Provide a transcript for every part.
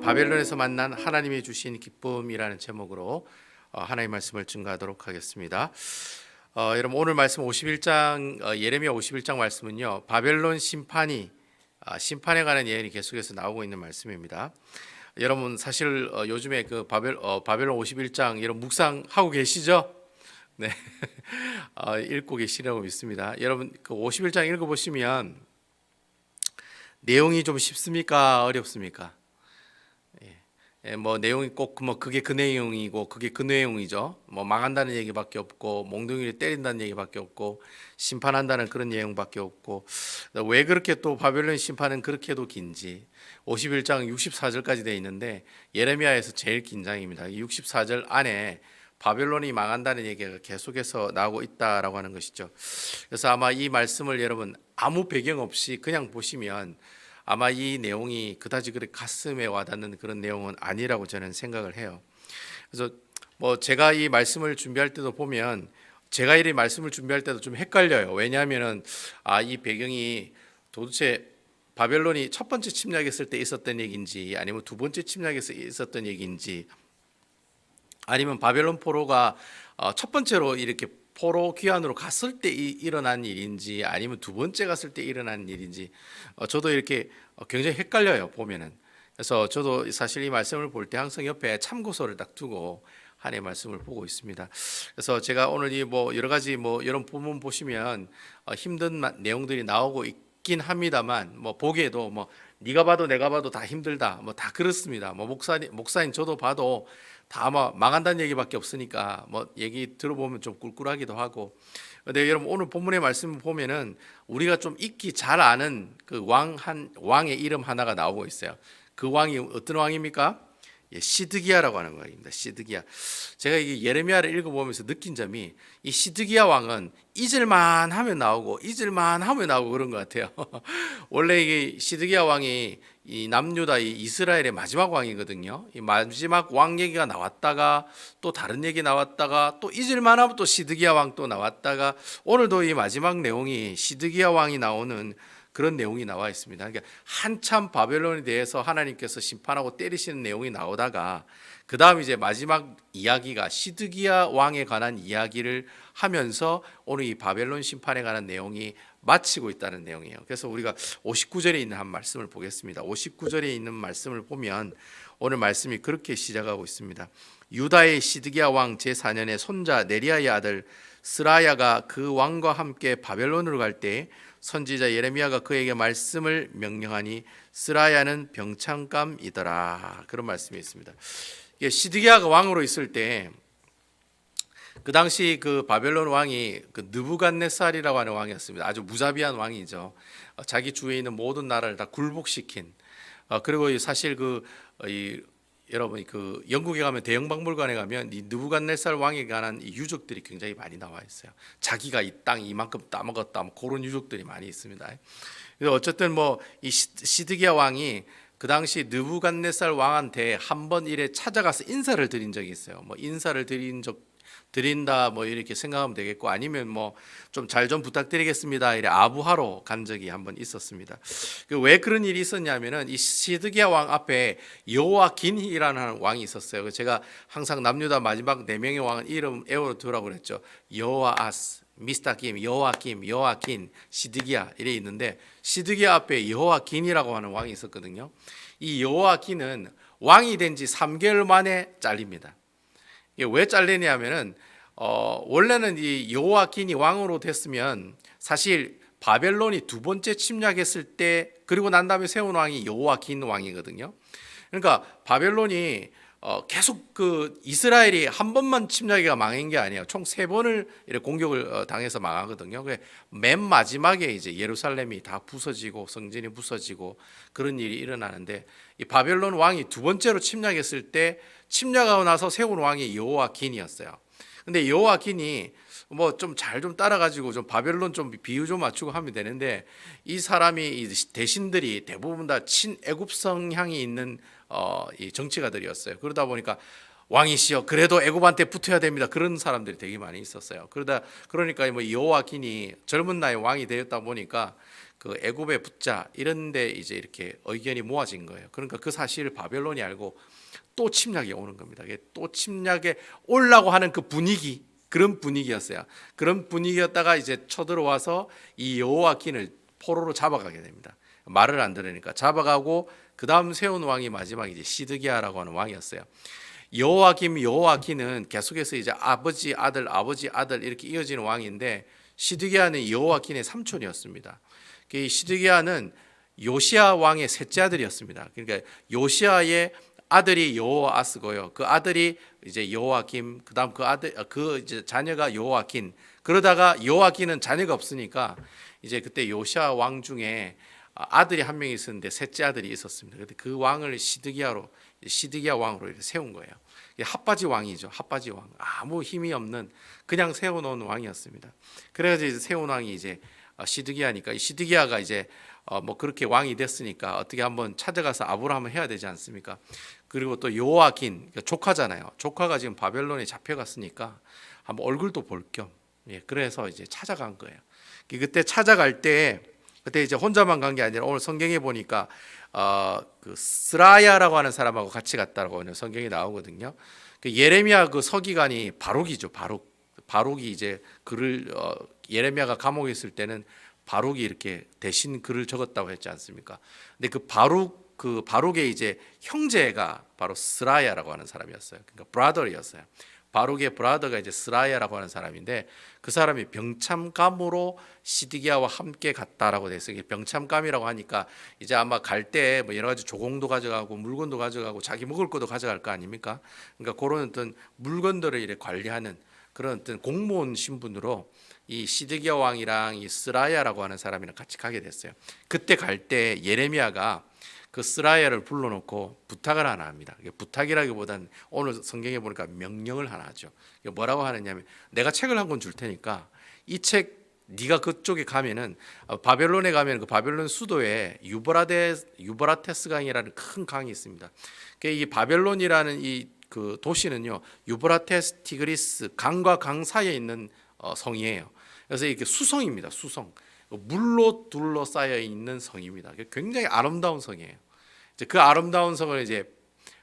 바벨론에서 만난 하나님이 주신 기쁨이라는 제목으로 하나님의 말씀을 증거하도록 하겠습니다. 여러분 오늘 말씀 51장 예레미야 51장 말씀은요. 바벨론 심판에 관한 예언이 계속해서 나오고 있는 말씀입니다. 여러분 사실 요즘에 그 바벨론 51장 여러분 묵상하고 계시죠? 네. 읽고 계시라고 믿습니다. 여러분 그 51장 읽어 보시면 내용이 좀 쉽습니까? 어렵습니까? 뭐 내용이 꼭 뭐 그게 그 내용이고 그게 그 내용이죠. 뭐 망한다는 얘기밖에 없고 몽둥이를 때린다는 얘기밖에 없고 심판한다는 그런 내용밖에 없고 왜 그렇게 또 바벨론 심판은 그렇게도 긴지 51장 64절까지 되어 있는데 예레미야에서 제일 긴 장입니다. 64절 안에 바벨론이 망한다는 얘기가 계속해서 나오고 있다라고 하는 것이죠. 그래서 아마 이 말씀을 여러분 아무 배경 없이 그냥 보시면 아마 이 내용이 그다지 그렇게 가슴에 와닿는 그런 내용은 아니라고 저는 생각을 해요. 그래서 뭐 제가 이 말씀을 준비할 때도 보면 제가 이 말씀을 준비할 때도 좀 헷갈려요. 왜냐하면은 이 배경이 도대체 바벨론이 첫 번째 침략했을 때 있었던 얘기인지 아니면 두 번째 침략에서 있었던 얘기인지 아니면 바벨론 포로가 첫 번째로 이렇게 포로 귀환으로 갔을 때 일어난 일인지 아니면 두 번째 갔을 때 일어난 일인지 저도 이렇게 굉장히 헷갈려요 보면은. 그래서 저도 사실 이 말씀을 볼 때 항상 옆에 참고서를 딱 두고 하나님의 말씀을 보고 있습니다. 그래서 제가 오늘 이 뭐 여러 가지 뭐 이런 본문 보시면 힘든 내용들이 나오고 있긴 합니다만 뭐 보기에도 뭐 네가 봐도 내가 봐도 다 힘들다 뭐 다 그렇습니다. 뭐 목사님 저도 봐도 다 아마 망한다는 얘기밖에 없으니까 뭐 얘기 들어보면 좀 꿀꿀하기도 하고. 근데 여러분 오늘 본문의 말씀을 보면은 우리가 좀 익히 잘 아는 그 왕의 이름 하나가 나오고 있어요. 그 왕이 어떤 왕입니까? 시드기야라고 하는 왕입니다. 시드기야. 제가 이 예레미야를 읽어보면서 느낀 점이 이 시드기야 왕은 잊을만 하면 나오고 잊을만 하면 나오고 그런 것 같아요. 원래 이 시드기야 왕이 이 남유다 이 이스라엘의 마지막 왕이거든요. 이 마지막 왕 얘기가 나왔다가 또 다른 얘기 나왔다가 또 잊을만 하면 또 시드기야 왕 또 나왔다가 오늘도 이 마지막 내용이 시드기야 왕이 나오는 그런 내용이 나와 있습니다. 그러니까 한참 바벨론에 대해서 하나님께서 심판하고 때리시는 내용이 나오다가 그 다음 이제 마지막 이야기가 시드기야 왕에 관한 이야기를 하면서 오늘 이 바벨론 심판에 관한 내용이 마치고 있다는 내용이에요. 그래서 우리가 59절에 있는 한 말씀을 보겠습니다. 59절에 있는 말씀을 보면 오늘 말씀이 그렇게 시작하고 있습니다. 유다의 시드기야 왕 제4년에 손자 네리야의 아들 스라야가 그 왕과 함께 바벨론으로 갈 때 선지자 예레미야가 그에게 말씀을 명령하니 스라야는 병창감이더라. 그런 말씀이 있습니다. 시드기야가 왕으로 있을 때 그 당시 그 바벨론 왕이 그 느부갓네살이라고 하는 왕이었습니다. 아주 무자비한 왕이죠. 자기 주위에 있는 모든 나라를 다 굴복시킨. 그리고 사실 여러분이 그 영국에 가면 대형 박물관에 가면 이 느부갓네살 왕에 관한 이 유적들이 굉장히 많이 나와 있어요. 자기가 이 땅 이만큼 따먹었다 뭐 그런 유적들이 많이 있습니다. 그래서 어쨌든 뭐 이 시드기야 왕이 그 당시 느부갓네살 왕한테 한 번 이래 찾아가서 인사를 드린 적이 있어요. 뭐 인사를 드린다 뭐 이렇게 생각하면 되겠고 아니면 뭐 좀 잘 좀 부탁드리겠습니다 이래 아부하러 간 적이 한번 있었습니다. 왜 그런 일이 있었냐면은 이 시드기야 왕 앞에 여호와긴이라는 왕이 있었어요. 제가 항상 남유다 마지막 네 명의 왕은 이름 애워로 두라고 그랬죠. 여호아스, 미스타김, 여호와긴, 시드기야 이래 있는데 시드기야 앞에 여호와긴이라고 하는 왕이 있었거든요. 이 여호와긴은 왕이 된 지 3개월 만에 잘립니다. 왜 잘리냐면은 원래는 이 여호와긴이 왕으로 됐으면 사실 바벨론이 두 번째 침략했을 때 그리고 난 다음에 세운 왕이 여호와긴 왕이거든요. 그러니까 바벨론이 계속 그 이스라엘이 한 번만 침략해가 망한 게 아니에요. 총 3번을 이렇게 공격을 당해서 망하거든요. 맨 마지막에 이제 예루살렘이 다 부서지고 성전이 부서지고 그런 일이 일어나는데 이 바벨론 왕이 두 번째로 침략했을 때 침략하고 나서 세운 왕이 여호와긴이었어요. 근데 여호와긴이 뭐 좀 잘 좀 따라가지고 좀 바벨론 좀 비유 좀 맞추고 하면 되는데 이 사람이 이 대신들이 대부분 다 친애굽 성향이 있는 이 정치가들이었어요. 그러다 보니까 왕이시여 그래도 애굽한테 붙어야 됩니다. 그런 사람들이 되게 많이 있었어요. 그러니까 뭐 여호와긴이 젊은 나이에 왕이 되었다 보니까 그 애굽에 붙자 이런데 이제 이렇게 의견이 모아진 거예요. 그러니까 그 사실을 바벨론이 알고 또 침략이 오는 겁니다. 또 침략에 오려고 하는 그 분위기, 그런 분위기였어요. 그런 분위기였다가 이제 쳐들어와서 이 여호와긴을 포로로 잡아가게 됩니다. 말을 안 들으니까 잡아가고 그 다음 세운 왕이 마지막 이제 시드기야라고 하는 왕이었어요. 여호와긴은 계속해서 이제 아버지 아들 이렇게 이어지는 왕인데 시드기야는 여호와긴의 삼촌이었습니다. 이 시드기야는 요시야 왕의 셋째 아들이었습니다. 그러니까 요시야의 아들이 여호아스고요. 그 아들이 이제 여호와김, 그다음 그 이제 자녀가 여호와긴. 그러다가 여호와긴은 자녀가 없으니까 이제 그때 요시야 왕 중에 아들이 한 명 있었는데 셋째 아들이 있었습니다. 그런데 그 왕을 시드기야 왕으로 이렇게 세운 거예요. 핫바지 왕이죠. 핫바지 왕. 아무 힘이 없는 그냥 세워놓은 왕이었습니다. 그래서 이제 세운 왕이 이제 시드기야니까 이 시드기야가 이제 뭐 그렇게 왕이 됐으니까 어떻게 한번 찾아가서 아부를 한번 해야 되지 않습니까? 그리고 또 여호와긴 그러니까 조카잖아요. 조카가 지금 바벨론에 잡혀갔으니까 한번 얼굴도 볼 겸 그래서 이제 찾아간 거예요. 그때 찾아갈 때 그때 이제 혼자만 간 게 아니라 오늘 성경에 보니까 그 스라야라고 하는 사람하고 같이 갔다고 오늘 성경에 나오거든요. 그 예레미야 그 서기관이 바룩이죠. 바룩이 이제 글을 예레미야가 감옥에 있을 때는 바룩이 이렇게 대신 글을 적었다고 했지 않습니까? 근데 그 바룩의 이제 형제가 바로 스라야라고 하는 사람이었어요. 그러니까 브라더였어요. 바룩의 브라더가 이제 스라야라고 하는 사람인데 그 사람이 병참감으로 시드기야와 함께 갔다라고 돼 있어요. 병참감이라고 하니까 이제 아마 갈 때 뭐 여러 가지 조공도 가져가고 물건도 가져가고 자기 먹을 것도 가져갈 거 아닙니까? 그러니까 그런 어떤 물건들을 이렇게 관리하는 그런 어떤 공무원 신분으로 이 시드기야 왕이랑 이 스라야라고 하는 사람이랑 같이 가게 됐어요. 그때 갈 때 예레미야가 그 스라야를 불러놓고 부탁을 하나 합니다. 부탁이라기보다는 오늘 성경에 보니까 명령을 하나 하죠. 뭐라고 하느냐면 내가 책을 한 권 줄 테니까 이 책 네가 그쪽에 가면은 바벨론에 가면 그 바벨론 수도에 유브라테스 강이라는 큰 강이 있습니다. 이 바벨론이라는 이 그 도시는요 유브라테스 티그리스 강과 강 사이에 있는 성이에요. 그래서 이렇게 수성입니다. 수성. 물로 둘러싸여 있는 성입니다. 굉장히 아름다운 성이에요. 이제 그 아름다운 성을 이제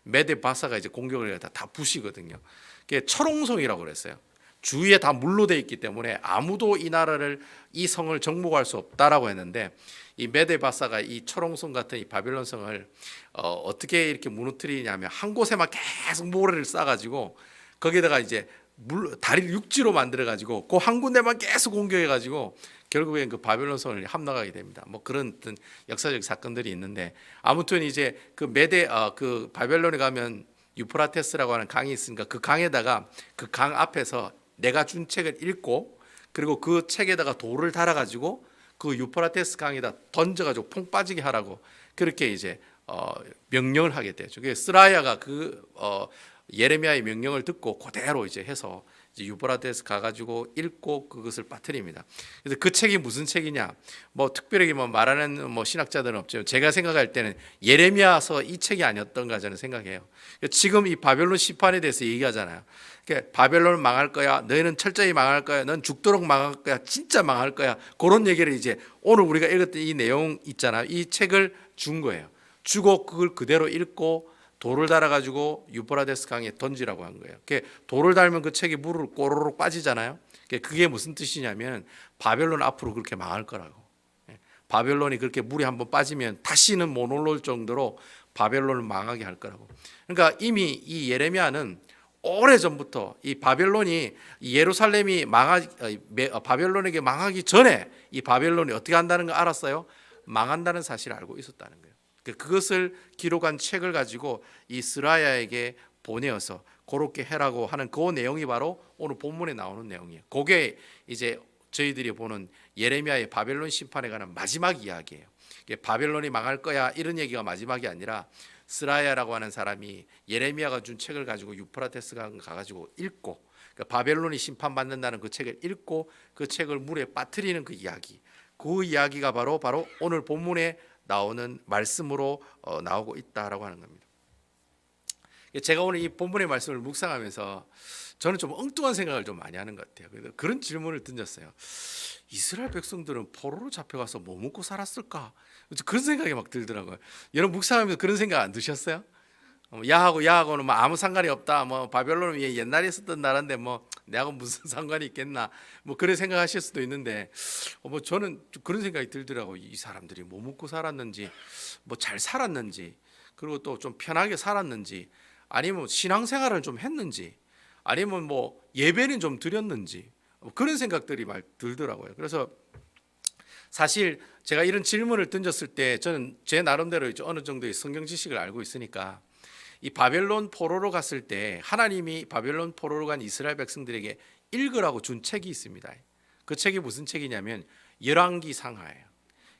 메데바사가 이제 공격을 해서 다 부시거든요. 그게 철옹성이라고 그랬어요. 주위에 다 물로 돼 있기 때문에 아무도 이 성을 정복할 수 없다라고 했는데 이 메데바사가 이 철옹성 같은 이 바벨론 성을 어떻게 이렇게 무너뜨리냐면 한 곳에만 계속 모래를 쌓아가지고 거기다가 이제 다리를 육지로 만들어 가지고 그 한 군데만 계속 공격해 가지고 결국엔 그 바벨론 성을 함락하게 됩니다. 뭐 그런 어떤 역사적 사건들이 있는데 아무튼 이제 그 바벨론에 가면 유프라테스라고 하는 강이 있으니까 그 강에다가 그 강 앞에서 내가 준 책을 읽고 그리고 그 책에다가 돌을 달아 가지고 그 유프라테스 강에다 던져 가지고 퐁 빠지게 하라고 그렇게 이제 명령을 하게 되죠. 그 스라야가 예레미야의 명령을 듣고 그대로 이제 해서 이제 유브라데스 가가지고 읽고 그것을 빠뜨립니다. 그래서 그 책이 무슨 책이냐? 뭐 특별하게 뭐 말하는 뭐 신학자들은 없죠. 제가 생각할 때는 예레미야서 이 책이 아니었던가 저는 생각해요. 지금 이 바벨론 심판에 대해서 얘기하잖아요. 그러니까 바벨론 망할 거야. 너희는 철저히 망할 거야. 넌 죽도록 망할 거야. 진짜 망할 거야. 그런 얘기를 이제 오늘 우리가 읽었던 이 내용 있잖아요. 이 책을 준 거예요. 주고 그걸 그대로 읽고 돌을 달아가지고 유브라데스 강에 던지라고 한 거예요. 돌을 달면 그 책이 물을 꼬르륵 빠지잖아요. 그게 무슨 뜻이냐면 바벨론 앞으로 그렇게 망할 거라고. 바벨론이 그렇게 물이 한번 빠지면 다시는 못 올라올 정도로 바벨론을 망하게 할 거라고. 그러니까 이미 이 예레미야는 오래 전부터 이 바벨론이 예루살렘이 바벨론에게 망하기 전에 이 바벨론이 어떻게 한다는 걸 알았어요. 망한다는 사실을 알고 있었다는 거예요. 그것을 기록한 책을 가지고 이 스라야에게 보내어서 그렇게 해라고 하는 그 내용이 바로 오늘 본문에 나오는 내용이에요. 그게 이제 저희들이 보는 예레미야의 바벨론 심판에 관한 마지막 이야기예요. 바벨론이 망할 거야 이런 얘기가 마지막이 아니라 스라야라고 하는 사람이 예레미야가 준 책을 가지고 유프라테스강 가가지고 읽고 바벨론이 심판받는다는 그 책을 읽고 그 책을 물에 빠뜨리는 그 이야기. 그 이야기가 바로 오늘 본문에 나오는 말씀으로 나오고 있다라고 하는 겁니다. 제가 오늘 이 본문의 말씀을 묵상하면서 저는 좀 엉뚱한 생각을 좀 많이 하는 것 같아요. 그래서 그런 질문을 던졌어요. 이스라엘 백성들은 포로로 잡혀가서 뭐 먹고 살았을까? 그런 생각이 막 들더라고요. 여러분 묵상하면서 그런 생각 안 드셨어요? 야하고는 뭐 아무 상관이 없다. 뭐 바벨론은 옛날에 있었던 나라인데 뭐 내하고 무슨 상관이 있겠나. 뭐 그런 생각하실 수도 있는데 뭐 저는 좀 그런 생각이 들더라고요. 이 사람들이 뭐 먹고 살았는지, 뭐 잘 살았는지, 그리고 또 좀 편하게 살았는지, 아니면 신앙생활을 좀 했는지, 아니면 뭐 예배는 좀 드렸는지, 그런 생각들이 막 들더라고요. 그래서 사실 제가 이런 질문을 던졌을 때 저는 제 나름대로 이제 어느 정도의 성경 지식을 알고 있으니까 이 바벨론 포로로 갔을 때 하나님이 바벨론 포로로 간 이스라엘 백성들에게 읽으라고 준 책이 있습니다. 그 책이 무슨 책이냐면 열왕기 상하예요.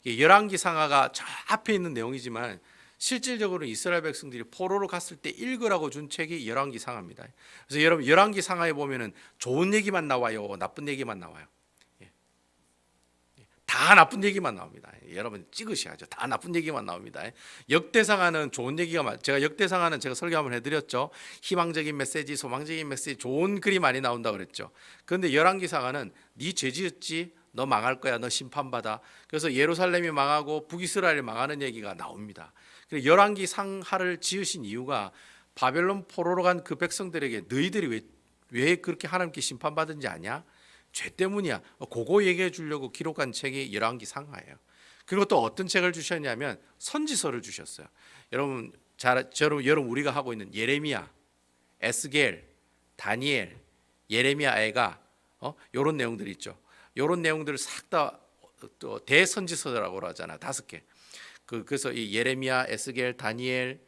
열왕기 상하가 저 앞에 있는 내용이지만 실질적으로 이스라엘 백성들이 포로로 갔을 때 읽으라고 준 책이 열왕기 상하입니다. 그래서 여러분 열왕기 상하에 보면은 좋은 얘기만 나와요, 나쁜 얘기만 나와요. 다 나쁜 얘기만 나옵니다. 여러분 찍으셔야죠. 다 나쁜 얘기만 나옵니다. 역대상하는 좋은 얘기가 제가 역대상하는 제가 설교 한번 해드렸죠. 희망적인 메시지, 소망적인 메시지, 좋은 글이 많이 나온다 그랬죠. 그런데 열왕기상하는 네 죄지었지, 너 망할 거야, 너 심판받아. 그래서 예루살렘이 망하고 북이스라엘이 망하는 얘기가 나옵니다. 그래서 열왕기상하를 지으신 이유가 바벨론 포로로 간 그 백성들에게 너희들이 왜 그렇게 하나님께 심판받은지 아냐? 죄 때문이야. 그거 얘기해 주려고 기록한 책이 열왕기 상하예요. 그리고 또 어떤 책을 주셨냐면 선지서를 주셨어요. 여러분 여러분 우리가 하고 있는 예레미야, 에스겔, 다니엘, 예레미야, 애가 이런 내용들이 있죠. 이런 내용들을 싹 다 대선지서라고 하잖아. 5개. 그래서 이 예레미야, 에스겔, 다니엘,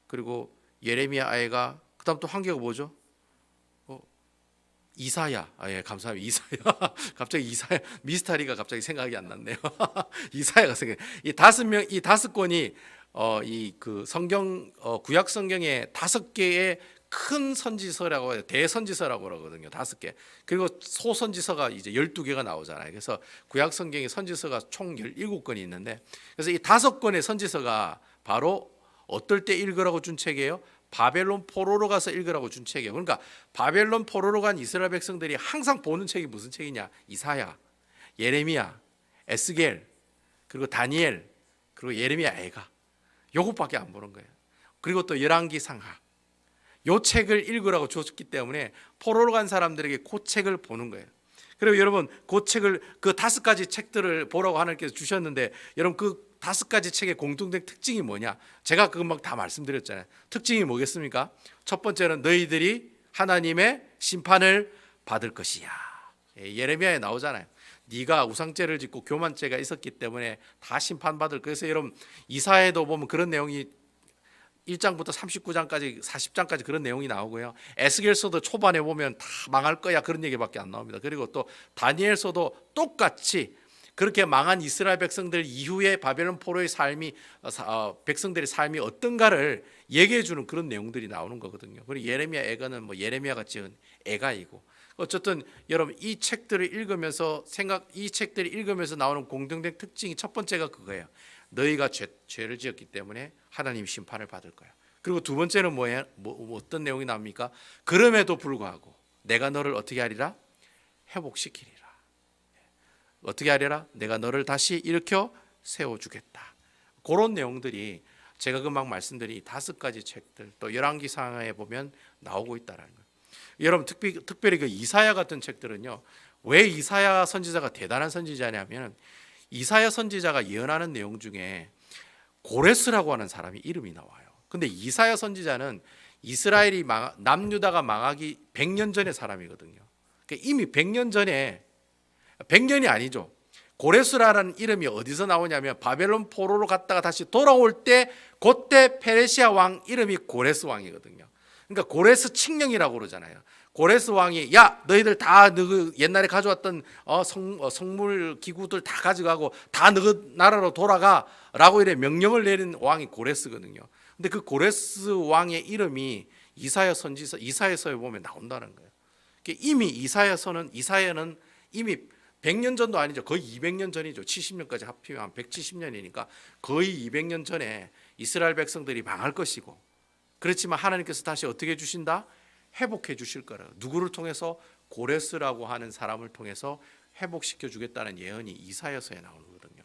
그리고 예레미야, 애가, 그다음 또 한 개가 뭐죠? 이사야. 예, 감사합니다. 이사야. 갑자기 이사야 미스터리가 갑자기 생각이 안 났네요. 이사야가 생각. 이 5권이 이 그 성경 구약 성경의 5개의 큰 선지서라고 해요. 대선지서라고 그러거든요. 5개. 그리고 소선지서가 이제 12개가 나오잖아요. 그래서 구약 성경의 선지서가 총 17권이 있는데, 그래서 이 5권의 선지서가 바로 어떨 때 읽으라고 준 책이에요? 바벨론 포로로 가서 읽으라고 준 책이에요. 그러니까 바벨론 포로로 간 이스라엘 백성들이 항상 보는 책이 무슨 책이냐? 이사야, 예레미야, 에스겔, 그리고 다니엘, 그리고 예레미야, 애가. 요것밖에 안 보는 거예요. 그리고 또 열왕기 상하. 요 책을 읽으라고 줬기 때문에 포로로 간 사람들에게 그 책을 보는 거예요. 그리고 여러분 그 책을 그 5가지 책들을 보라고 하나님께서 주셨는데, 여러분 그 5가지 책의 공통된 특징이 뭐냐? 제가 그거 막 다 말씀드렸잖아요. 특징이 뭐겠습니까? 첫 번째는 너희들이 하나님의 심판을 받을 것이야. 예레미야에 나오잖아요. 네가 우상죄를 짓고 교만죄가 있었기 때문에 다 심판받을. 그래서 여러분 이사야에도 보면 그런 내용이 1장부터 39장까지 40장까지 그런 내용이 나오고요. 에스겔서도 초반에 보면 다 망할 거야 그런 얘기밖에 안 나옵니다. 그리고 또 다니엘서도 똑같이 그렇게 망한 이스라엘 백성들 이후에 바벨론 포로의 삶이 백성들의 삶이 어떤가를 얘기해 주는 그런 내용들이 나오는 거거든요. 그리고 예레미야 애가는 뭐 예레미야가 지은 애가이고, 어쨌든 여러분 이 책들을 읽으면서 이 책들을 읽으면서 나오는 공통된 특징이 첫 번째가 그거예요. 너희가 죄를 지었기 때문에 하나님 심판을 받을 거야. 그리고 두 번째는 뭐예요? 어떤 내용이 나옵니까? 그럼에도 불구하고 내가 너를 어떻게 하리라? 회복시키리라. 어떻게 하리라? 내가 너를 다시 일으켜 세워주겠다. 그런 내용들이 제가 금방 말씀드린 5가지 책들, 또 열왕기 상하에 보면 나오고 있다는 거예요. 여러분 특별히 그 이사야 같은 책들은요, 왜 이사야 선지자가 대단한 선지자냐면 이사야 선지자가 예언하는 내용 중에 고레스라고 하는 사람이 이름이 나와요. 근데 이사야 선지자는 이스라엘이 남유다가 망하기 100년 전의 사람이거든요. 그러니까 이미 100년 전에, 100년이 아니죠. 고레스라는 이름이 어디서 나오냐면 바벨론 포로로 갔다가 다시 돌아올 때 그때 페르시아 왕 이름이 고레스 왕이거든요. 그러니까 고레스 칙령이라고 그러잖아요. 고레스 왕이 야 너희들 다 너 옛날에 가져왔던 성물 기구들 다 가져가고 다 너 나라로 돌아가라고 이래 명령을 내린 왕이 고레스거든요. 근데 그 고레스 왕의 이름이 이사야서에 보면 나온다는 거예요. 이미 이사야는 이미 100년 전도 아니죠. 거의 200년 전이죠. 70년까지 합치면 170년이니까 거의 200년 전에 이스라엘 백성들이 망할 것이고, 그렇지만 하나님께서 다시 어떻게 해주신다? 회복해 주실 거라. 누구를 통해서? 고레스라고 하는 사람을 통해서 회복시켜 주겠다는 예언이 이사야서에 나오는 거거든요.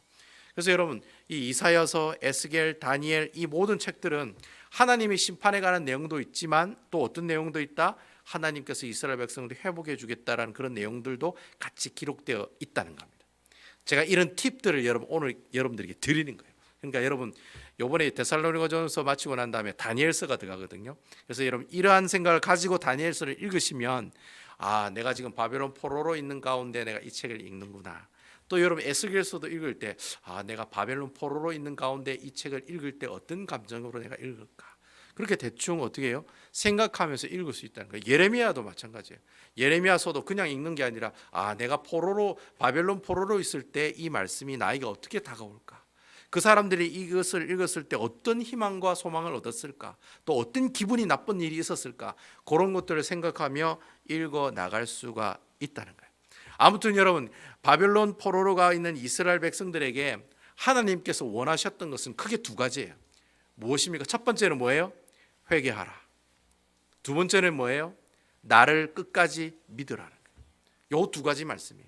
그래서 여러분, 이 이사야서, 에스겔, 다니엘 이 모든 책들은 하나님이 심판에 관한 내용도 있지만 또 어떤 내용도 있다? 하나님께서 이스라엘 백성들 회복해 주겠다라는 그런 내용들도 같이 기록되어 있다는 겁니다. 제가 이런 팁들을 오늘 여러분들에게 드리는 거예요. 그러니까 여러분, 요번에 데살로니가전서 마치고 난 다음에 다니엘서가 들어가거든요. 그래서 여러분, 이러한 생각을 가지고 다니엘서를 읽으시면 내가 지금 바벨론 포로로 있는 가운데 내가 이 책을 읽는구나. 또 여러분, 에스겔서도 읽을 때 내가 바벨론 포로로 있는 가운데 이 책을 읽을 때 어떤 감정으로 내가 읽을까? 그렇게 대충 어떻게 해요? 생각하면서 읽을 수 있다는 거예요. 예레미야도 마찬가지예요. 예레미야서도 그냥 읽는 게 아니라 내가 바벨론 포로로 있을 때 이 말씀이 나에게 어떻게 다가올까? 그 사람들이 이것을 읽었을 때 어떤 희망과 소망을 얻었을까? 또 어떤 기분이 나쁜 일이 있었을까? 그런 것들을 생각하며 읽어 나갈 수가 있다는 거예요. 아무튼 여러분, 바벨론 포로로 가 있는 이스라엘 백성들에게 하나님께서 원하셨던 것은 크게 두 가지예요. 무엇입니까? 첫 번째는 뭐예요? 회개하라. 두 번째는 뭐예요? 나를 끝까지 믿으라는 거예요. 이 두 가지 말씀이에요.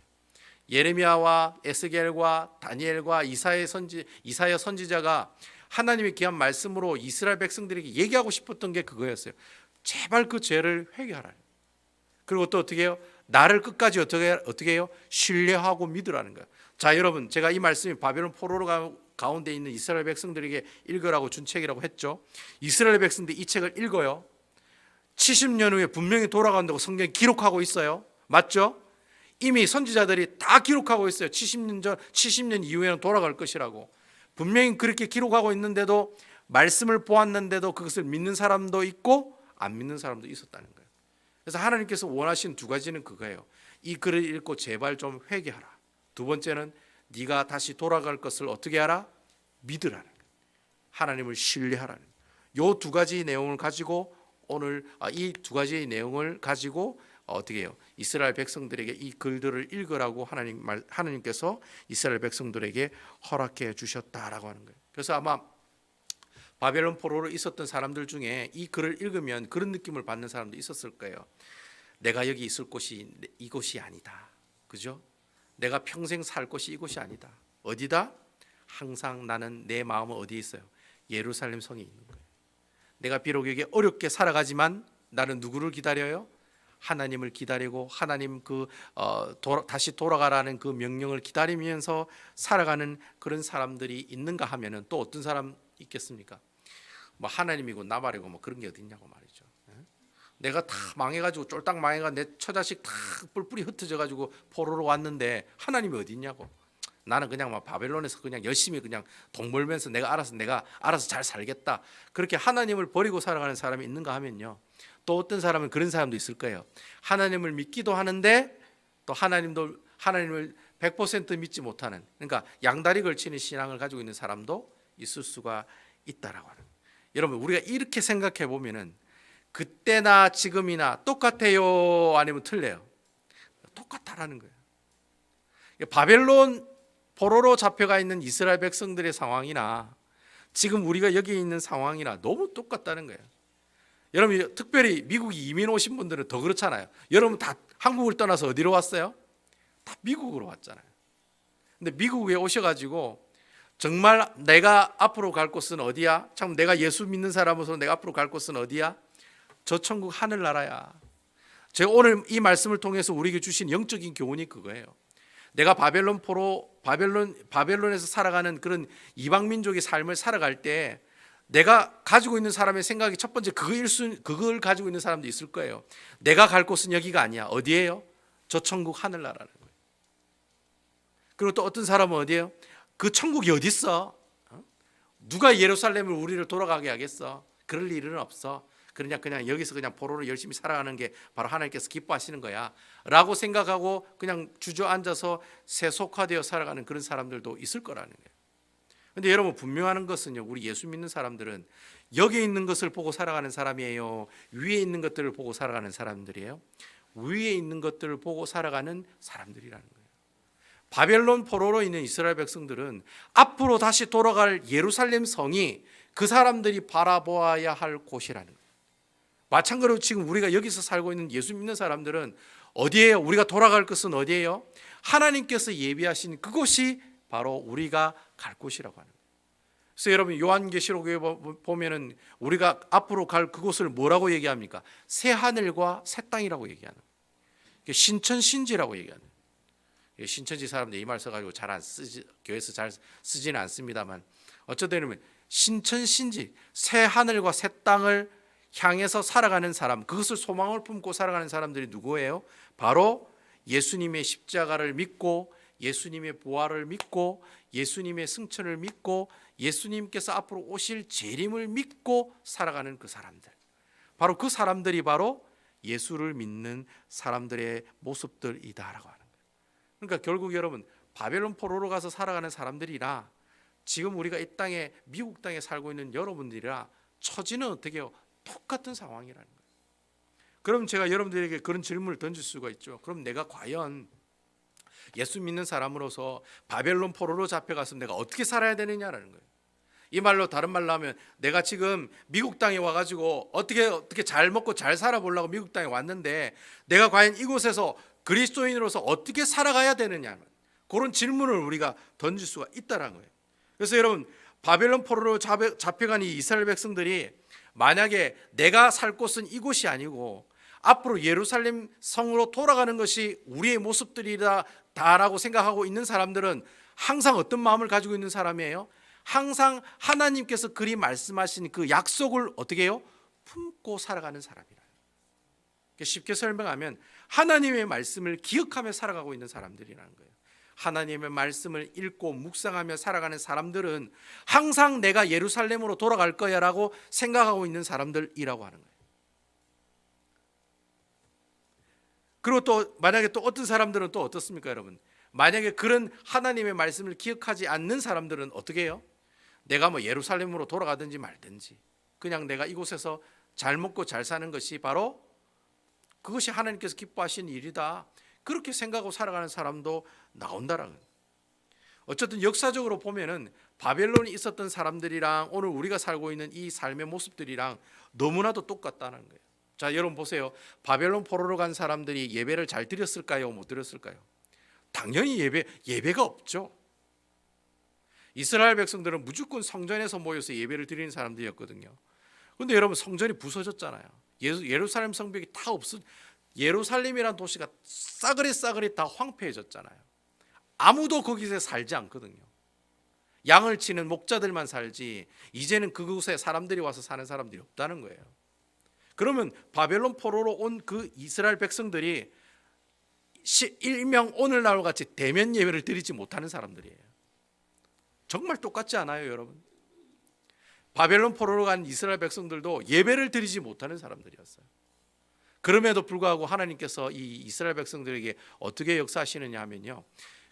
예레미야와 에스겔과 다니엘과 이사야 선지자가 하나님의 귀한 말씀으로 이스라엘 백성들에게 얘기하고 싶었던 게 그거였어요. 제발 그 죄를 회개하라. 그리고 또 어떻게 해요? 나를 끝까지 어떻게 해요? 신뢰하고 믿으라는 거예요. 자, 여러분, 제가 이 말씀이 바벨론 포로로 가운데 있는 이스라엘 백성들에게 읽으라고 준 책이라고 했죠. 이스라엘 백성들이 이 책을 읽어요. 70년 후에 분명히 돌아간다고 성경에 기록하고 있어요. 맞죠? 이미 선지자들이 다 기록하고 있어요. 70년 이후에는 돌아갈 것이라고. 분명히 그렇게 기록하고 있는데도, 말씀을 보았는데도 그것을 믿는 사람도 있고 안 믿는 사람도 있었다는 거예요. 그래서 하나님께서 원하신 두 가지는 그거예요. 이 글을 읽고 제발 좀 회개하라. 두 번째는 네가 다시 돌아갈 것을 어떻게 하라? 믿으라는 거예요. 하나님을 신뢰하라는 거예요. 이 두 가지 내용을 가지고 오늘 이 두 가지의 내용을 가지고 어떻게 해요? 이스라엘 백성들에게 이 글들을 읽으라고 하나님께서 이스라엘 백성들에게 허락해 주셨다라고 하는 거예요. 그래서 아마 바벨론 포로로 있었던 사람들 중에 이 글을 읽으면 그런 느낌을 받는 사람도 있었을 거예요. 내가 여기 있을 곳이 이곳이 아니다. 그죠? 내가 평생 살 곳이 이곳이 아니다. 어디다? 항상 나는 내 마음은 어디에 있어요? 예루살렘 성에 있는 거예요. 내가 비록 여기 어렵게 살아가지만 나는 누구를 기다려요? 하나님을 기다리고 하나님 다시 돌아가라는 그 명령을 기다리면서 살아가는 그런 사람들이 있는가 하면은 또 어떤 사람 있겠습니까? 뭐 하나님이고 나발이고 뭐 그런 게 어디 있냐고 말이죠. 내가 다 망해가지고 쫄딱 망해가 내 처자식 다 뿔뿔이 흩어져가지고 포로로 왔는데 하나님이 어디 있냐고. 나는 그냥 막 바벨론에서 그냥 열심히 그냥 돈 벌면서 내가 알아서 잘 살겠다. 그렇게 하나님을 버리고 살아가는 사람이 있는가 하면요. 또 어떤 사람은 그런 사람도 있을 거예요. 하나님을 믿기도 하는데 또 하나님을 100% 믿지 못하는, 그러니까 양다리 걸치는 신앙을 가지고 있는 사람도 있을 수가 있다라고 하는 거예요. 여러분, 우리가 이렇게 생각해 보면은 그때나 지금이나 똑같아요? 아니면 틀려요? 똑같다라는 거예요. 바벨론 포로로 잡혀가 있는 이스라엘 백성들의 상황이나 지금 우리가 여기 있는 상황이나 너무 똑같다는 거예요. 여러분, 특별히 미국 이민 오신 분들은 더 그렇잖아요. 여러분 다 한국을 떠나서 어디로 왔어요? 다 미국으로 왔잖아요. 근데 미국에 오셔가지고 정말 내가 앞으로 갈 곳은 어디야? 참 내가 예수 믿는 사람으로서 내가 앞으로 갈 곳은 어디야? 저 천국 하늘나라야. 제가 오늘 이 말씀을 통해서 우리에게 주신 영적인 교훈이 그거예요. 내가 바벨론에서 살아가는 그런 이방 민족의 삶을 살아갈 때 내가 가지고 있는 사람의 생각이 첫 번째 그걸 가지고 있는 사람도 있을 거예요. 내가 갈 곳은 여기가 아니야. 어디예요? 저 천국 하늘나라라는 거예요. 그리고 또 어떤 사람은 어디예요? 그 천국이 어디 있어? 누가 예루살렘을 우리를 돌아가게 하겠어? 그럴 일은 없어. 그냥 여기서 그냥 포로로 열심히 살아가는 게 바로 하나님께서 기뻐하시는 거야 라고 생각하고 그냥 주저앉아서 세속화되어 살아가는 그런 사람들도 있을 거라는 거예요. 그런데 여러분, 분명한 것은요, 우리 예수 믿는 사람들은 여기 있는 것을 보고 살아가는 사람이에요? 위에 있는 것들을 보고 살아가는 사람들이에요? 위에 있는 것들을 보고 살아가는 사람들이라는 거예요. 바벨론 포로로 있는 이스라엘 백성들은 앞으로 다시 돌아갈 예루살렘 성이 그 사람들이 바라보아야 할 곳이라는 거예요. 마찬가지로 지금 우리가 여기서 살고 있는 예수 믿는 사람들은 어디에요? 우리가 돌아갈 것은 어디에요? 하나님께서 예비하신 그곳이 바로 우리가 갈 곳이라고 하는 거예요. 그래서 여러분 요한계시록에 보면은 우리가 앞으로 갈 그곳을 뭐라고 얘기합니까? 새 하늘과 새 땅이라고 얘기하는 거예요. 신천신지라고 얘기하는 거예요. 신천지 사람들이 이 말 써가지고 잘 안 쓰지, 교회에서 잘 쓰지는 않습니다만 어쨌든 신천신지, 새 하늘과 새 땅을 향해서 살아가는 사람, 그것을 소망을 품고 살아가는 사람들이 누구예요? 바로 예수님의 십자가를 믿고 예수님의 부활을 믿고 예수님의 승천을 믿고 예수님께서 앞으로 오실 재림을 믿고 살아가는 그 사람들, 바로 그 사람들이 바로 예수를 믿는 사람들의 모습들이다라고 하는 거예요. 그러니까 결국 여러분 바벨론 포로로 가서 살아가는 사람들이라 지금 우리가 이 땅에 미국 땅에 살고 있는 여러분들이라 처지는 어떻게 해요? 똑같은 상황이라는 거예요. 그럼 제가 여러분들에게 그런 질문을 던질 수가 있죠. 그럼 내가 과연 예수 믿는 사람으로서 바벨론 포로로 잡혀갔으면 내가 어떻게 살아야 되느냐라는 거예요. 이 말로 다른 말로 하면 내가 지금 미국 땅에 와가지고 어떻게 잘 먹고 잘 살아보려고 미국 땅에 왔는데 내가 과연 이곳에서 그리스도인으로서 어떻게 살아가야 되느냐, 그런 질문을 우리가 던질 수가 있다는 거예요. 그래서 여러분 바벨론 포로로 잡혀간 이 이스라엘 백성들이 만약에 내가 살 곳은 이곳이 아니고 앞으로 예루살렘 성으로 돌아가는 것이 우리의 모습들이다라고 생각하고 있는 사람들은 항상 어떤 마음을 가지고 있는 사람이에요? 항상 하나님께서 그리 말씀하신 그 약속을 어떻게 해요? 품고 살아가는 사람이라. 쉽게 설명하면 하나님의 말씀을 기억하며 살아가고 있는 사람들이라는 거예요. 하나님의 말씀을 읽고 묵상하며 살아가는 사람들은 항상 내가 예루살렘으로 돌아갈 거야 라고 생각하고 있는 사람들이라고 하는 거예요. 그리고 또 만약에 또 어떤 사람들은 또 어떻습니까 여러분? 만약에 그런 하나님의 말씀을 기억하지 않는 사람들은 어떻게 해요? 내가 뭐 예루살렘으로 돌아가든지 말든지 그냥 내가 이곳에서 잘 먹고 잘 사는 것이 바로 그것이 하나님께서 기뻐하시는 일이다, 그렇게 생각하고 살아가는 사람도 나온다라는 거예요. 어쨌든 역사적으로 보면은 바벨론이 있었던 사람들이랑 오늘 우리가 살고 있는 이 삶의 모습들이랑 너무나도 똑같다는 거예요. 자, 여러분 보세요. 바벨론 포로로 간 사람들이 예배를 잘 드렸을까요? 못 드렸을까요? 당연히 예배가 없죠. 이스라엘 백성들은 무조건 성전에서 모여서 예배를 드리는 사람들이었거든요. 그런데 여러분 성전이 부서졌잖아요. 예루살렘 성벽이 다 예루살렘이란 도시가 싸그리 다 황폐해졌잖아요. 아무도 거기서 살지 않거든요. 양을 치는 목자들만 살지 이제는 그곳에 사람들이 와서 사는 사람들이 없다는 거예요. 그러면 바벨론 포로로 온 그 이스라엘 백성들이 일명 오늘날과 같이 대면 예배를 드리지 못하는 사람들이에요. 정말 똑같지 않아요 여러분? 바벨론 포로로 간 이스라엘 백성들도 예배를 드리지 못하는 사람들이었어요. 그럼에도 불구하고 하나님께서 이 이스라엘 백성들에게 어떻게 역사하시느냐 하면요,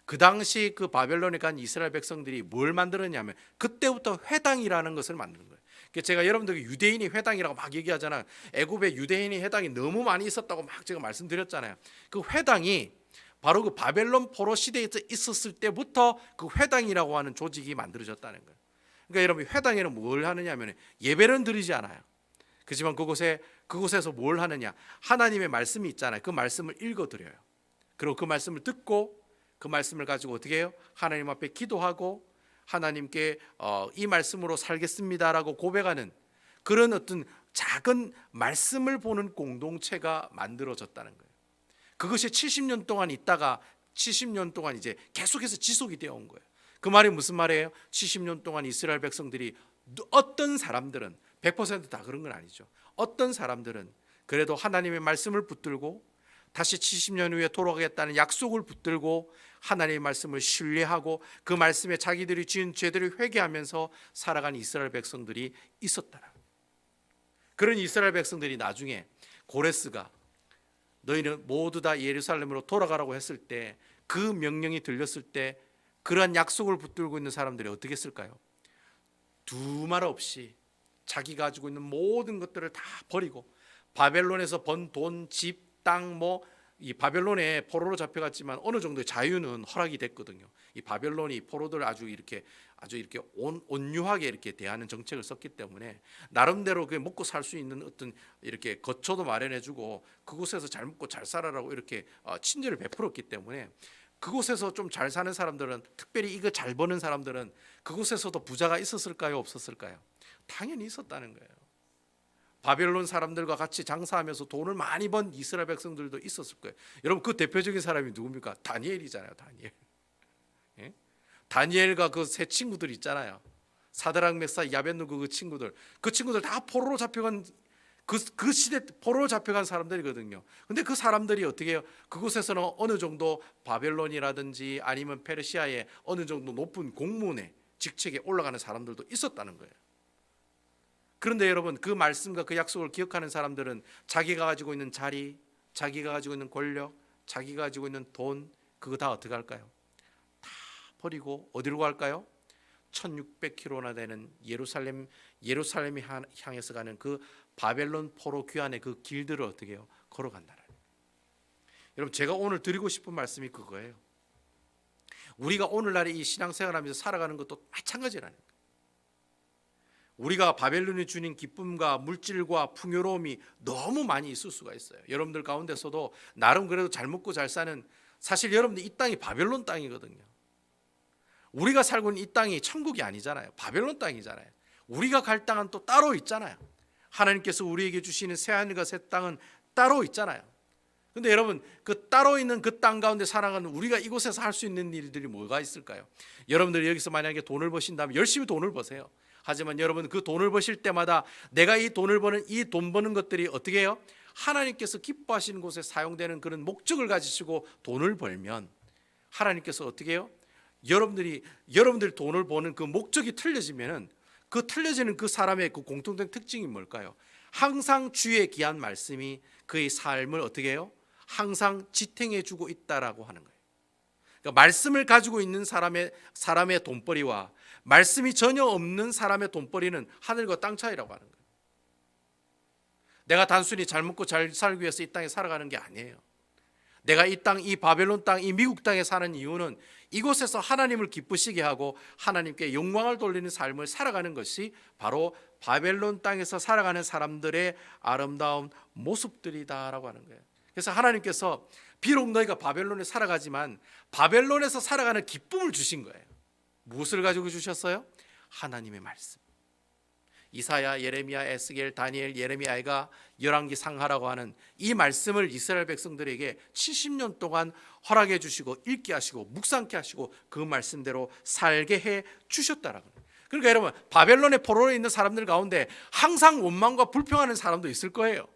그 당시 그 바벨론에 간 이스라엘 백성들이 뭘 만들었냐면 그때부터 회당이라는 것을 만드는 거예요. 제가 여러분들에게 유대인이 회당이라고 막 얘기하잖아요. 애굽에 유대인이 회당이 너무 많이 있었다고 막 제가 말씀드렸잖아요. 그 회당이 바로 그 바벨론 포로 시대에 있었을 때부터 그 회당이라고 하는 조직이 만들어졌다는 거예요. 그러니까 여러분 회당에는 뭘 하느냐 하면 예배는 드리지 않아요. 그렇지만 그곳에서 뭘 하느냐, 하나님의 말씀이 있잖아요. 그 말씀을 읽어드려요. 그리고 그 말씀을 듣고 그 말씀을 가지고 어떻게 해요? 하나님 앞에 기도하고 하나님께 이 말씀으로 살겠습니다라고 고백하는 그런 어떤 작은 말씀을 보는 공동체가 만들어졌다는 거예요. 그것이 70년 동안 있다가 70년 동안 이제 계속해서 지속이 되어 온 거예요. 그 말이 무슨 말이에요? 70년 동안 이스라엘 백성들이 어떤 사람들은 100% 다 그런 건 아니죠. 어떤 사람들은 그래도 하나님의 말씀을 붙들고 다시 70년 후에 돌아가겠다는 약속을 붙들고 하나님의 말씀을 신뢰하고 그 말씀에 자기들이 지은 죄들을 회개하면서 살아간 이스라엘 백성들이 있었다라. 그런 이스라엘 백성들이 나중에 고레스가 너희는 모두 다 예루살렘으로 돌아가라고 했을 때, 그 명령이 들렸을 때 그러한 약속을 붙들고 있는 사람들이 어떻게 했을까요? 두말 없이 자기 가지고 있는 모든 것들을 다 버리고 바벨론에서 번 돈, 집, 땅, 이 바벨론에 포로로 잡혀갔지만 어느 정도의 자유는 허락이 됐거든요. 이 바벨론이 포로들 아주 이렇게 온유하게 이렇게 대하는 정책을 썼기 때문에 나름대로 그 먹고 살 수 있는 어떤 이렇게 거처도 마련해주고 그곳에서 잘 먹고 잘 살아라고 이렇게 친절을 베풀었기 때문에 그곳에서 좀 잘 사는 사람들은, 특별히 이거 잘 버는 사람들은 그곳에서도 부자가 있었을까요, 없었을까요? 당연히 있었다는 거예요. 바벨론 사람들과 같이 장사하면서 돈을 많이 번 이스라엘 백성들도 있었을 거예요. 여러분, 그 대표적인 사람이 누굽니까? 다니엘이잖아요. 다니엘. 예? 다니엘과 그 세 친구들 있잖아요. 사드락, 메사, 야벳누고 그 친구들 다 포로로 잡혀간 그 시대 포로로 잡혀간 사람들이거든요. 근데 그 사람들이 어떻게 해요? 그곳에서는 어느 정도 바벨론이라든지 아니면 페르시아의 어느 정도 높은 공무원의 직책에 올라가는 사람들도 있었다는 거예요. 그런데 여러분, 그 말씀과 그 약속을 기억하는 사람들은 자기가 가지고 있는 자리, 자기가 가지고 있는 권력, 자기가 가지고 있는 돈, 그거 다 어떻게 할까요? 다 버리고 어디로 갈까요? 1600km나 되는 예루살렘이 향해서 가는 그 바벨론 포로 귀환의 그 길들을 어떻게 해요? 걸어간다는. 여러분, 제가 오늘 드리고 싶은 말씀이 그거예요. 우리가 오늘날에 이 신앙생활하면서 살아가는 것도 마찬가지라는 거예요. 우리가 바벨론이 주는 기쁨과 물질과 풍요로움이 너무 많이 있을 수가 있어요. 여러분들 가운데서도 나름 그래도 잘 먹고 잘 사는, 사실 여러분들 이 땅이 바벨론 땅이거든요. 우리가 살고 있는 이 땅이 천국이 아니잖아요. 바벨론 땅이잖아요. 우리가 갈 땅은 또 따로 있잖아요. 하나님께서 우리에게 주시는 새하늘과 새 땅은 따로 있잖아요. 근데 여러분, 그 따로 있는 그 땅 가운데 살아가는 우리가 이곳에서 할 수 있는 일들이 뭐가 있을까요? 여러분들이 여기서 만약에 돈을 버신다면 열심히 돈을 버세요. 하지만 여러분, 그 돈을 버실 때마다 내가 이 돈을 버는 이 돈 버는 것들이 어떻게 해요? 하나님께서 기뻐하시는 곳에 사용되는 그런 목적을 가지시고 돈을 벌면 하나님께서 어떻게 해요? 여러분들이 돈을 버는 그 목적이 틀려지면은 그 틀려지는 그 사람의 그 공통된 특징이 뭘까요? 항상 주의 귀한 말씀이 그의 삶을 어떻게 해요? 항상 지탱해 주고 있다라고 하는 거예요. 그러니까 말씀을 가지고 있는 사람의 돈벌이와 말씀이 전혀 없는 사람의 돈벌이는 하늘과 땅 차이라고 하는 거예요. 내가 단순히 잘 먹고 잘 살기 위해서 이 땅에 살아가는 게 아니에요. 내가 이 땅, 이 바벨론 땅, 이 미국 땅에 사는 이유는 이곳에서 하나님을 기쁘시게 하고 하나님께 영광을 돌리는 삶을 살아가는 것이 바로 바벨론 땅에서 살아가는 사람들의 아름다운 모습들이다라고 하는 거예요. 그래서 하나님께서 비록 너희가 바벨론에 살아가지만 바벨론에서 살아가는 기쁨을 주신 거예요. 무엇을 가지고 주셨어요? 하나님의 말씀. 이사야, 예레미야, 에스겔, 다니엘, 예레미야가 열왕기 상하라고 하는 이 말씀을 이스라엘 백성들에게 70년 동안 허락해 주시고 읽게 하시고 묵상케 하시고 그 말씀대로 살게 해 주셨다라고. 그러니까 여러분, 바벨론의 포로에 있는 사람들 가운데 항상 원망과 불평하는 사람도 있을 거예요.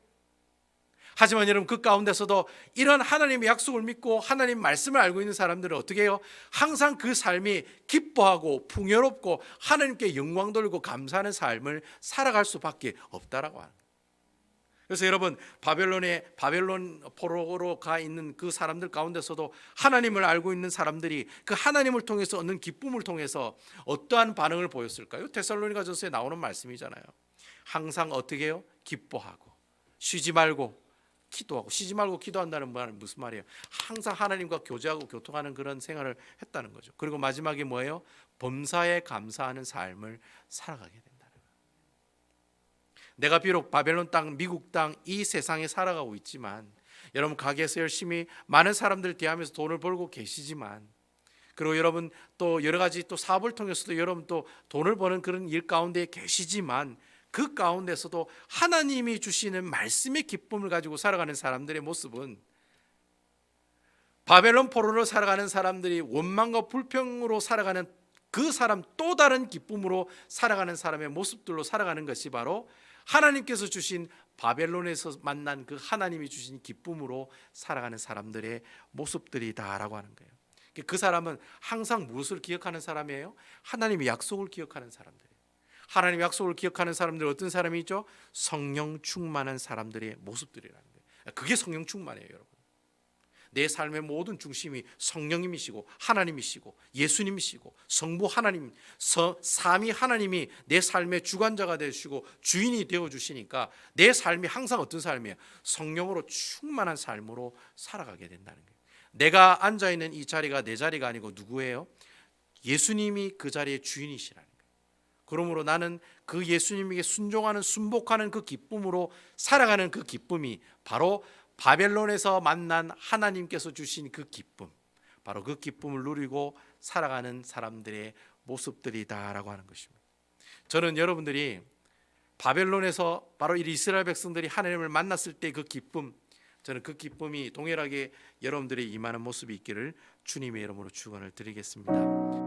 하지만 여러분, 그 가운데서도 이런 하나님의 약속을 믿고 하나님 말씀을 알고 있는 사람들은 어떻게 해요? 항상 그 삶이 기뻐하고 풍요롭고 하나님께 영광 돌리고 감사하는 삶을 살아갈 수밖에 없다라고 하는 거예요. 그래서 여러분, 바벨론 포로로 가 있는 그 사람들 가운데서도 하나님을 알고 있는 사람들이 그 하나님을 통해서 얻는 기쁨을 통해서 어떠한 반응을 보였을까요? 데살로니가전서에 나오는 말씀이잖아요. 항상 어떻게 해요? 기뻐하고 쉬지 말고 기도하고. 쉬지 말고 기도한다는 말은 무슨 말이에요? 항상 하나님과 교제하고 교통하는 그런 생활을 했다는 거죠. 그리고 마지막에 뭐예요? 범사에 감사하는 삶을 살아가게 된다는 거예요. 내가 비록 바벨론 땅, 미국 땅 이 세상에 살아가고 있지만, 여러분 가게에서 열심히 많은 사람들 대하면서 돈을 벌고 계시지만, 그리고 여러분 또 여러 가지 또 사업을 통해서도 여러분 또 돈을 버는 그런 일 가운데 계시지만, 그 가운데서도 하나님이 주시는 말씀의 기쁨을 가지고 살아가는 사람들의 모습은 바벨론 포로로 살아가는 사람들이 원망과 불평으로 살아가는 그 사람 또 다른 기쁨으로 살아가는 사람의 모습들로 살아가는 것이 바로 하나님께서 주신 바벨론에서 만난 그 하나님이 주신 기쁨으로 살아가는 사람들의 모습들이다라고 하는 거예요. 그 사람은 항상 무엇을 기억하는 사람이에요? 하나님의 약속을 기억하는 사람들. 하나님의 약속을 기억하는 사람들 어떤 사람이죠? 성령 충만한 사람들의 모습들이라는 거예요. 그게 성령 충만이에요, 여러분. 내 삶의 모든 중심이 성령님이시고 하나님이시고 예수님이시고 성부 하나님, 삼위 하나님이 내 삶의 주관자가 되시고 주인이 되어 주시니까 내 삶이 항상 어떤 삶이에요? 성령으로 충만한 삶으로 살아가게 된다는 거예요. 내가 앉아 있는 이 자리가 내 자리가 아니고 누구예요? 예수님이 그 자리의 주인이시라는 거예요. 그러므로 나는 그 예수님에게 순종하는 순복하는 그 기쁨으로 살아가는 그 기쁨이 바로 바벨론에서 만난 하나님께서 주신 그 기쁨, 바로 그 기쁨을 누리고 살아가는 사람들의 모습들이다라고 하는 것입니다. 저는 여러분들이 바벨론에서 바로 이 이스라엘 백성들이 하나님을 만났을 때 그 기쁨, 저는 그 기쁨이 동일하게 여러분들이 임하는 모습이 있기를 주님의 이름으로 축원을 드리겠습니다.